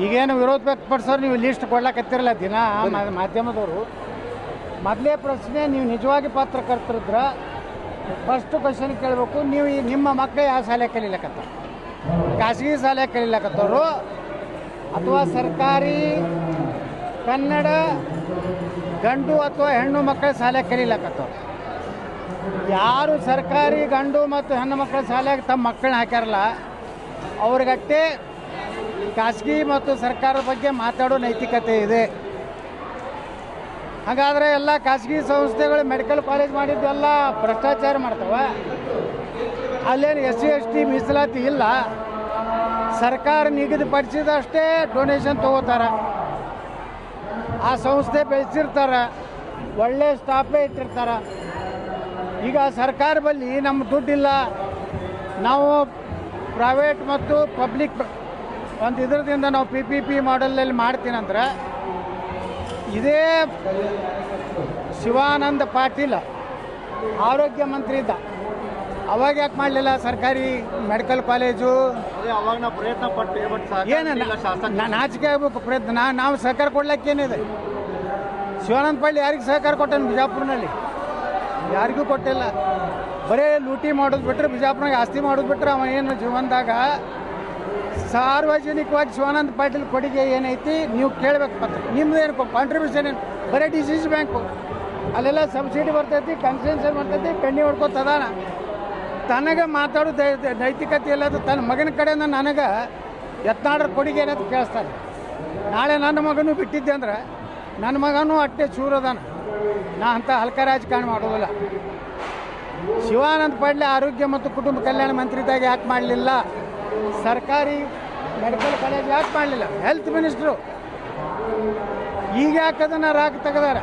ಈಗೇನು ವಿರೋಧ ವ್ಯಕ್ತಪಡಿಸೋರು ನೀವು ಲಿಸ್ಟ್ ಕೊಡ್ಲಾಕತ್ತಿರಲ್ಲ ದಿನ ಮಾಧ್ಯಮದವರು. ಮೊದಲೇ ಪ್ರಶ್ನೆ, ನೀವು ನಿಜವಾಗಿ ಪತ್ರಕರ್ತರಿದ್ರ ಫಸ್ಟ್ ಕ್ವಶನ್ ಕೇಳಬೇಕು, ನೀವು ನಿಮ್ಮ ಮಕ್ಕಳು ಯಾವ ಶಾಲೆ ಕಲೀಲಕತ್ತ, ಖಾಸಗಿ ಶಾಲೆ ಕಲೀಲಕತ್ತವರು ಅಥವಾ ಸರ್ಕಾರಿ ಕನ್ನಡ ಗಂಡು ಅಥವಾ ಹೆಣ್ಣು ಮಕ್ಕಳ ಶಾಲೆ ಕಲೀಲಕತ್ತವ್ರು. ಯಾರು ಸರ್ಕಾರಿ ಗಂಡು ಮತ್ತು ಹೆಣ್ಣು ಮಕ್ಕಳ ಶಾಲೆಗೆ ತಮ್ಮ ಮಕ್ಕಳನ್ನ ಹಾಕ್ಯಾರಲ್ಲ ಅವ್ರಿಗಟ್ಟೆ ಖಾಸಗಿ ಮತ್ತು ಸರ್ಕಾರದ ಬಗ್ಗೆ ಮಾತಾಡೋ ನೈತಿಕತೆ ಇದೆ. ಹಾಗಾದರೆ ಎಲ್ಲ ಖಾಸಗಿ ಸಂಸ್ಥೆಗಳು ಮೆಡಿಕಲ್ ಕಾಲೇಜ್ ಮಾಡಿದ್ದೆಲ್ಲ ಭ್ರಷ್ಟಾಚಾರ ಮಾಡ್ತವೆ. ಅಲ್ಲೇನು SC/ST ಮೀಸಲಾತಿ ಇಲ್ಲ. ಸರ್ಕಾರ ನಿಗದಿಪಡಿಸಿದಷ್ಟೇ ಡೊನೇಷನ್ ತೊಗೋತಾರೆ. ಆ ಸಂಸ್ಥೆ ಬೆಳೆಸಿರ್ತಾರೆ, ಒಳ್ಳೆ ಸ್ಟಾಫೇ ಇಟ್ಟಿರ್ತಾರೆ. ಈಗ ಸರ್ಕಾರ ಬಳಿ ನಮ್ಮ ದುಡ್ಡಿಲ್ಲ, ನಾವು ಪ್ರೈವೇಟ್ ಮತ್ತು ಪಬ್ಲಿಕ್ ಒಂದು ಇದರದಿಂದ ನಾವು PPP ಮಾಡೆಲಲ್ಲಿ ಮಾಡ್ತೀನಂದ್ರೆ, ಇದೇ ಶಿವಾನಂದ ಪಾಟೀಲ್ ಆರೋಗ್ಯ ಮಂತ್ರಿ ಇದ್ದ, ಅವಾಗ ಯಾಕೆ ಮಾಡಲಿಲ್ಲ ಸರ್ಕಾರಿ ಮೆಡಿಕಲ್ ಕಾಲೇಜು? ಅವಾಗ ನಾವು ಪ್ರಯತ್ನ ಪಟ್ಟು ಏನು ನಾಚಿಕೆ ಆಗಬೇಕು ಪ್ರಯತ್ನ. ನಾವು ಸಹಕಾರ ಕೊಡ್ಲಿಕ್ಕೇನಿದೆ? ಶಿವಾನಂದ ಪಾಟೀಲ್ ಯಾರಿಗೆ ಸಹಕಾರ ಕೊಟ್ಟನು? ಬಿಜಾಪುರ್ನಲ್ಲಿ ಯಾರಿಗೂ ಕೊಟ್ಟಿಲ್ಲ. ಬರೀ ಲೂಟಿ ಮಾಡೋದು ಬಿಟ್ಟರೆ, ಬಿಜಾಪುರ್ನಾಗ ಆಸ್ತಿ ಮಾಡೋದು ಬಿಟ್ಟರೆ ಅವ ಏನು ಜೀವನದಾಗ ಸಾರ್ವಜನಿಕವಾಗಿ ಶಿವಾನಂದ ಪಾಟೀಲ್ ಕೊಡುಗೆ ಏನೈತಿ ನೀವು ಕೇಳಬೇಕು. ಪತ್ರ ನಿಮ್ದು ಏನು ಕಾಂಟ್ರಿಬ್ಯೂಷನ್ ಏನು? ಬರೀ DCC ಬ್ಯಾಂಕು ಅಲ್ಲೆಲ್ಲ ಸಬ್ಸಿಡಿ ಬರ್ತೈತಿ, ಕನ್ಸೆಷನ್ ಬರ್ತೈತಿ, ಕಣ್ಣಿ ಹೊಡ್ಕೋತದಾನ. ತನಗೆ ಮಾತಾಡೋ ನೈತಿಕತೆ ಇಲ್ಲದು ತನ್ನ ಮಗನ ಕಡೆಯಿಂದ ನನಗೆ ಯತ್ನಾಡ್ರ ಕೊಡುಗೆ ಏನಂತ ಕೇಳಿಸ್ತಾನೆ. ನಾಳೆ ನನ್ನ ಮಗನೂ ಬಿಟ್ಟಿದ್ದೆ ಅಂದ್ರೆ ನನ್ನ ಮಗನೂ ಅಟ್ಟೆ ಚೂರದಾನ. ನಾ ಅಂತ ಹಲ್ಕ ರಾಜಕಾರಣ ಮಾಡೋದಿಲ್ಲ. ಶಿವಾನಂದ ಪಾಟೀಲ್ ಆರೋಗ್ಯ ಮತ್ತು ಕುಟುಂಬ ಕಲ್ಯಾಣ ಮಂತ್ರಿದಾಗ ಯಾಕೆ ಮಾಡಲಿಲ್ಲ? ಸರ್ಕಾರಿ ಮೆಡಿಕಲ್ ಕಾಲೇಜ್ ಯಾಕೆ ಮಾಡಲಿಲ್ಲ? ಹೆಲ್ತ್ ಮಿನಿಸ್ಟ್ರು ಈಗ ಯಾಕೆ ಅದನ್ನು ರಾಕ್ ತೆಗೆದಾರ?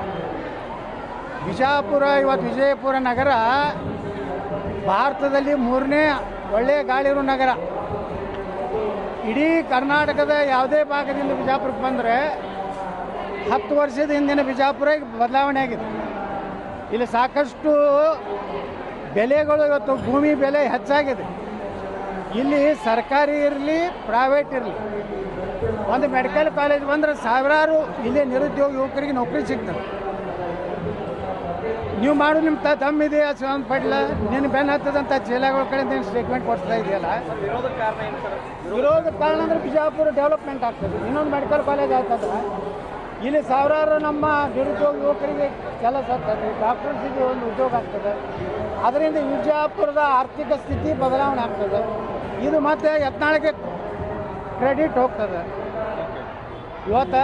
ಬಿಜಾಪುರ ಇವತ್ತು ವಿಜಯಪುರ ನಗರ ಭಾರತದಲ್ಲಿ 3ನೇ ಒಳ್ಳೆಯ ಗಾಳಿರೋ ನಗರ. ಇಡೀ ಕರ್ನಾಟಕದ ಯಾವುದೇ ಭಾಗದಿಂದ ಬಿಜಾಪುರಕ್ಕೆ ಬಂದರೆ 10 ವರ್ಷದ ಹಿಂದಿನ ಬಿಜಾಪುರ ಬದಲಾವಣೆ ಆಗಿದೆ. ಇಲ್ಲಿ ಸಾಕಷ್ಟು ಬೆಲೆಗಳು, ಇವತ್ತು ಭೂಮಿ ಬೆಲೆ ಹೆಚ್ಚಾಗಿದೆ. ಇಲ್ಲಿ ಸರ್ಕಾರಿ ಇರಲಿ ಪ್ರೈವೇಟ್ ಇರಲಿ, ಒಂದು ಮೆಡಿಕಲ್ ಕಾಲೇಜ್ ಬಂದರೆ ಸಾವಿರಾರು ಇಲ್ಲಿ ನಿರುದ್ಯೋಗ ಯುವಕರಿಗೆ ನೌಕರಿ ಸಿಗ್ತದೆ. ನೀವು ಮಾಡು, ನಿಮ್ಮ ತಮ್ಮಿದೆಯಾ ಶಿವಾನಂದ ಪಾಟೀಲ? ನಿನ್ನ ಬೆನ್ನು ಹತ್ತದಂಥ ಜಿಲ್ಲೆಗಳ ಕಡೆಯಿಂದ ಏನು ಸ್ಟೇಟ್ಮೆಂಟ್ ಕೊಡ್ತಾ ಇದೆಯಲ್ಲ? ವಿರೋಧ ಕಾರಣ ಅಂದರೆ ಬಿಜಾಪುರ ಡೆವಲಪ್ಮೆಂಟ್ ಆಗ್ತದೆ, ಇನ್ನೊಂದು ಮೆಡಿಕಲ್ ಕಾಲೇಜ್ ಆಗ್ತದೆ. ಇಲ್ಲಿ ಸಾವಿರಾರು ನಮ್ಮ ನಿರುದ್ಯೋಗ ಯುವಕರಿಗೆ ಕೆಲಸ ಆಗ್ತದೆ, ಡಾಕ್ಟರ್ಸಿಗೆ ಒಂದು ಉದ್ಯೋಗ ಆಗ್ತದೆ. ಅದರಿಂದ ವಿಜಯಪುರದ ಆರ್ಥಿಕ ಸ್ಥಿತಿ ಬದಲಾವಣೆ ಆಗ್ತದೆ. ಇದು ಮತ್ತೆ ಯತ್ನಾಳಿಗೆ ಕ್ರೆಡಿಟ್ ಹೋಗ್ತದೆ. ಇವತ್ತು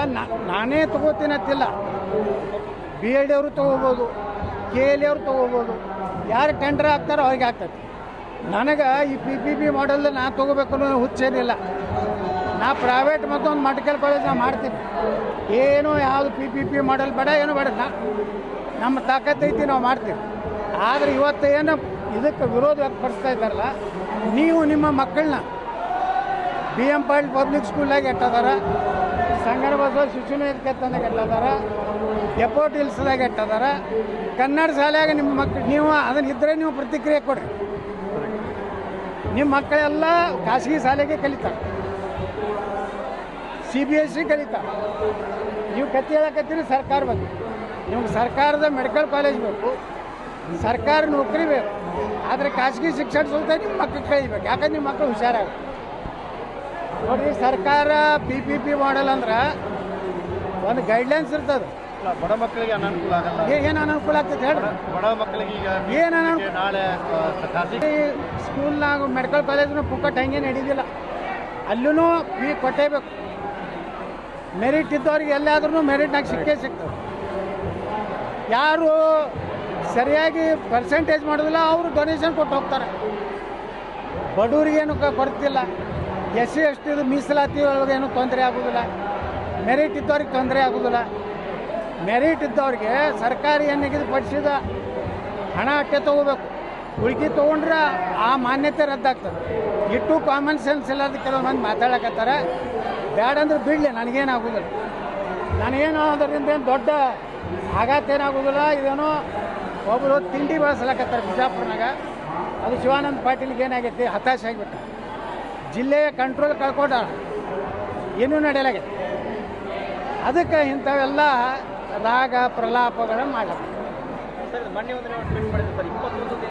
ನಾನೇ ತೊಗೋತೀನಿ ಅಂತಿಲ್ಲ, BEd ಅವರು ತೊಗೋಬೋದು, KLE ಅವರು ತೊಗೋಬೋದು. ಯಾರು ಟೆಂಡರ್ ಹಾಕ್ತಾರೋ ಅವ್ರಿಗೆ ಆಗ್ತದೆ. ನನಗೆ ಈ PPP ಮಾಡೆಲ್ ನಾನು ತೊಗೋಬೇಕು ಅನ್ನೋ ಹುಚ್ಚೇನಿಲ್ಲ. ನಾ ಪ್ರೈವೇಟ್ ಮತ್ತೊಂದು ಮೆಡಿಕಲ್ ಕಾಲೇಜ್ ನಾನು ಮಾಡ್ತೀನಿ. ಏನು ಯಾವುದು PPP ಮಾಡೆಲ್ ಬೇಡ, ಏನು ಬೇಡ, ನಮ್ಮ ತಾಕತ್ತೈತಿ ನಾವು ಮಾಡ್ತೀವಿ. ಆದರೆ ಇವತ್ತು ಏನು ಇದಕ್ಕೆ ವಿರೋಧ ವ್ಯಕ್ತಪಡಿಸ್ತಾ ಇದ್ದಾರಲ್ಲ, ನೀವು ನಿಮ್ಮ ಮಕ್ಕಳನ್ನ BM ಪಾಟೀಲ್ ಪಬ್ಲಿಕ್ ಸ್ಕೂಲಾಗಿ ಎಟ್ಟದಾರ, ಸಂಗನ ಬಸವ ಶಿಶು ಕೇತನದಾಗ ಎಟ್ಟದಾರ, ಡೆಪೋಟ್ ಹಿಲ್ಸ್ದಾಗ ಎಟ್ಟದಾರ, ಕನ್ನಡ ಶಾಲೆಯಾಗ ನಿಮ್ಮ ಮಕ್ಕಳು ನೀವು ಅದನ್ನ ಇದ್ದರೆ ನೀವು ಪ್ರತಿಕ್ರಿಯೆ ಕೊಡ್ರಿ. ನಿಮ್ಮ ಮಕ್ಕಳೆಲ್ಲ ಖಾಸಗಿ ಶಾಲೆಗೆ ಕಲಿತಾರೆ, CBSE ಕಲಿತಾರೆ. ನೀವು ಕತ್ತಿ ಹೇಳಕತ್ತೀರಿ ಸರ್ಕಾರ ಬಗ್ಗೆ. ನಿಮ್ಗೆ ಸರ್ಕಾರದ ಮೆಡಿಕಲ್ ಕಾಲೇಜ್ ಬೇಕು, ಸರ್ಕಾರಿ ನೌಕರಿ ಬೇಕು. ಆದರೆ ಖಾಸಗಿ ಶಿಕ್ಷಣ ಸಂಸ್ಥೆ ನಿಮ್ಮ ಮಕ್ಕಳು ಕಲಿಬೇಕು. ಯಾಕಂದ್ರೆ ನಿಮ್ಮ ಮಕ್ಕಳು ಹುಷಾರಾಗ ನೋಡಿರಿ. ಸರ್ಕಾರ PPP ಮಾಡೆಲ್ ಅಂದ್ರೆ ಒಂದು ಗೈಡ್ಲೈನ್ಸ್ ಇರ್ತದೆ. ಬಡ ಮಕ್ಕಳಿಗೆ ಅನಾನುಕೂಲ ಆಗಲ್ಲ. ಏನು ಅನಾನುಕೂಲ ಆಗ್ತದೆ ಹೇಳ್ರಿ? ಬಡ ಮಕ್ಕಳಿಗೆ ಈಗ ಏನು ಅನಾನುಕೂಲ? ನಾಳೆ ಸ್ಕೂಲ್ನಾಗ ಮೆಡಿಕಲ್ ಕಾಲೇಜ್ನ ಪುಕ್ಕಟ್ಟು ಹಂಗೆ ನಡೀದಿಲ್ಲ. ಅಲ್ಲೂ ಫೀ ಕೊಟ್ಟೇಬೇಕು. ಮೆರಿಟ್ ಇದ್ದವ್ರಿಗೆ ಎಲ್ಲಾದ್ರೂ ಮೆರಿಟ್ನಾಗ ಸಿಕ್ಕೇ ಸಿಗ್ತದೆ. ಯಾರು ಸರಿಯಾಗಿ ಪರ್ಸೆಂಟೇಜ್ ಮಾಡೋದಿಲ್ಲ ಅವರು ಡೊನೇಷನ್ ಕೊಟ್ಟು ಹೋಗ್ತಾರೆ. ಬಡವರಿಗೇನು ಕೊಡ್ತಿಲ್ಲ. SC/ST ಮೀಸಲಾತಿ ಒಳಗೇನು ತೊಂದರೆ ಆಗೋದಿಲ್ಲ. ಮೆರಿಟ್ ಇದ್ದವ್ರಿಗೆ ತೊಂದರೆ ಆಗೋದಿಲ್ಲ. ಮೆರಿಟ್ ಇದ್ದವ್ರಿಗೆ ಸರ್ಕಾರಿ ನಿಗದಿಪಡಿಸಿದ ಹಣ ಅಟ್ಟೆ ತೊಗೋಬೇಕು. ಉಳ್ಕಿ ತೊಗೊಂಡ್ರೆ ಆ ಮಾನ್ಯತೆ ರದ್ದಾಗ್ತದೆ. ಇಟ್ಟು ಕಾಮನ್ ಸೆನ್ಸ್ ಇಲ್ಲದ ಕೆಲವು ಮಂದಿ ಮಾತಾಡಕತ್ತಾರೆ. ಬ್ಯಾಡಂದ್ರೆ ಬಿಡಲಿ, ನನಗೇನಾಗೋದಿಲ್ಲ. ನನಗೇನು ಅದರಿಂದ ಏನು ದೊಡ್ಡ ಆಘಾತ ಏನಾಗೋದಿಲ್ಲ. ಇದೇನೋ ಒಬ್ಬರು ತಿಂಡಿ ಬಳಸ್ಲಕತ್ತಾರೆ ಬಿಜಾಪುರನಾಗ. ಅದು ಶಿವಾನಂದ ಪಾಟೀಲ್ಗೆ ಏನಾಗೈತಿ, ಹತಾಶೆ ಆಗಿಬಿಟ್ಟ. ಜಿಲ್ಲೆಯ ಕಂಟ್ರೋಲ್ ಕಳ್ಕೊಂಡ. ಏನೂ ನಡೆಯಲಾಗಿದೆ. ಅದಕ್ಕೆ ಇಂಥವೆಲ್ಲ ರಾಗ ಪ್ರಲಾಪಗಳನ್ನು ಮಾಡಬೇಕು. ಸರ್ ಮೊನ್ನೆ ಒಂದು ಟ್ವೀಟ್ ಮಾಡಿದ್ರು ಸರ್ 21